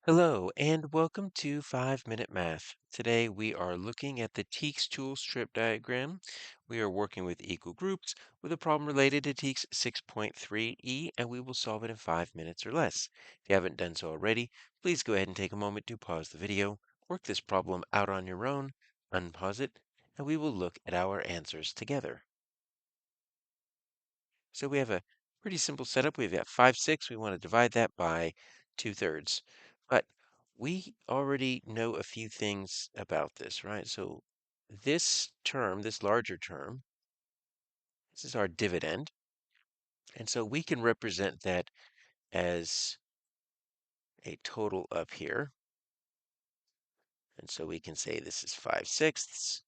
Hello, and welcome to 5 Minute Math. Today we are looking at the TEKS tool strip diagram. We are working with equal groups with a problem related to TEKS 6.3e, and we will solve it in 5 minutes or less. If you haven't done so already, please go ahead and take a moment to pause the video, work this problem out on your own, unpause it, and we will look at our answers together. So we have a pretty simple setup. We've got 5, 6. We want to divide that by 2/3. But we already know a few things about this, right? So this term, this larger term, this is our dividend. And so we can represent that as a total up here. And so we can say this is 5/6.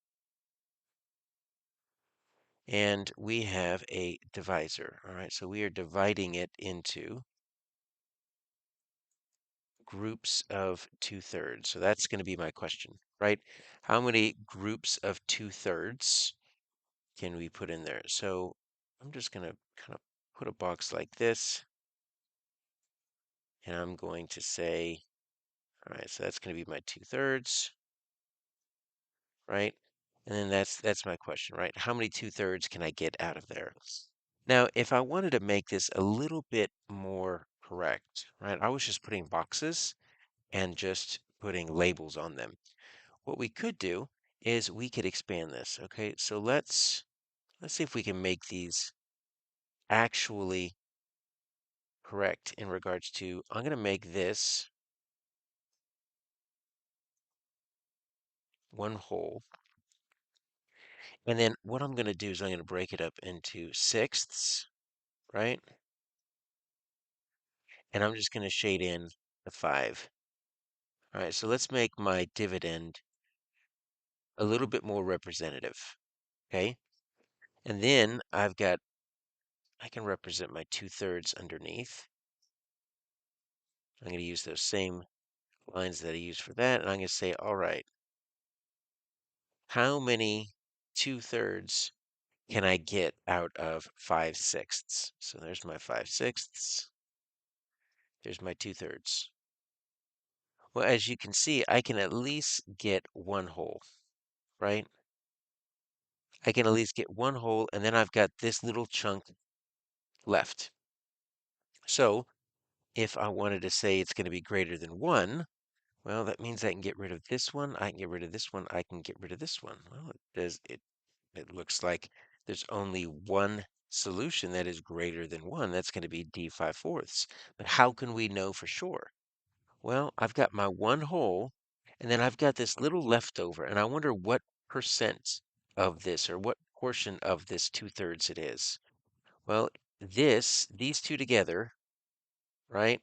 And we have a divisor, all right? So we are dividing it into groups of 2/3. So that's going to be my question, right? How many groups of 2/3 can we put in there? So I'm just going to kind of put a box like this, and I'm going to say, all right, so that's going to be my 2/3, right? And then that's my question, right? How many 2/3 can I get out of there? Now, if I wanted to make this a little bit more correct, right? I was just putting boxes and just putting labels on them. What we could do is we could expand this. Okay, so let's see if we can make these actually correct in regards to, I'm going to make this one whole. And then what I'm going to do is I'm going to break it up into sixths, right? And I'm just going to shade in the 5. All right, so let's make my dividend a little bit more representative. Okay, and then I can represent my 2/3 underneath. I'm going to use those same lines that I used for that, and I'm going to say, all right, how many 2/3 can I get out of 5/6? So there's my 5/6. There's my 2/3. Well, as you can see, I can at least get one whole, right? I can at least get one whole, and then I've got this little chunk left. So if I wanted to say it's going to be greater than 1, well, that means I can get rid of this one, I can get rid of this one, I can get rid of this one. Well, it looks like there's only one solution that is greater than 1. That's going to be d 5/4. But how can we know for sure? Well, I've got my one whole, and then I've got this little leftover, and I wonder what percent of this or what portion of this 2/3 it is. Well, these two together, right,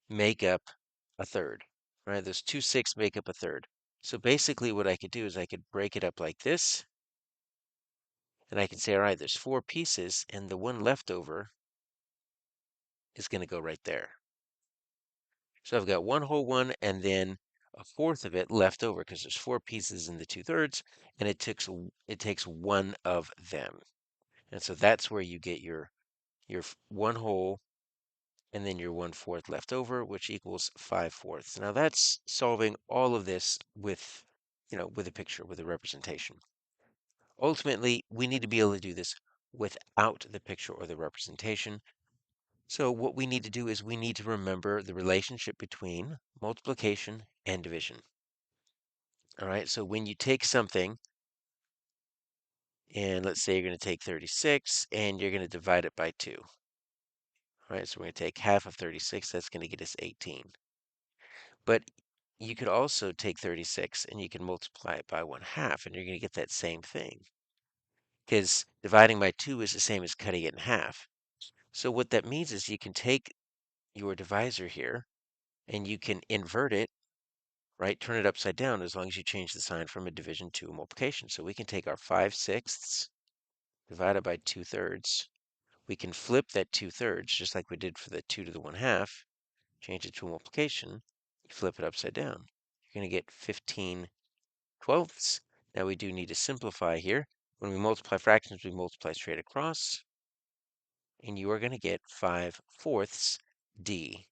make up a third, right? Those 2/6 make up a third. So basically what I could do is I could break it up like this, and I can say, all right, there's 4 pieces, and the one left over is going to go right there. So I've got one whole one, and then a fourth of it left over because there's 4 pieces in the 2/3, and it takes one of them. And so that's where you get your one whole, and then your 1/4 left over, which equals 5/4. Now that's solving all of this with, with a picture, with a representation. Ultimately, we need to be able to do this without the picture or the representation. So what we need to do is we need to remember the relationship between multiplication and division. All right, so when you take something, and let's say you're going to take 36 and you're going to divide it by 2. All right, so we're going to take half of 36. That's going to get us 18. But you could also take 36 and you can multiply it by 1/2, and you're going to get that same thing. Because dividing by 2 is the same as cutting it in half. So what that means is you can take your divisor here and you can invert it, right? Turn it upside down as long as you change the sign from a division to a multiplication. So we can take our 5/6 divided by 2/3. We can flip that 2/3 just like we did for the 2 to the 1/2, change it to a multiplication, you flip it upside down. You're going to get 15/12. Now we do need to simplify here. When we multiply fractions, we multiply straight across, and you are going to get 5/4 d.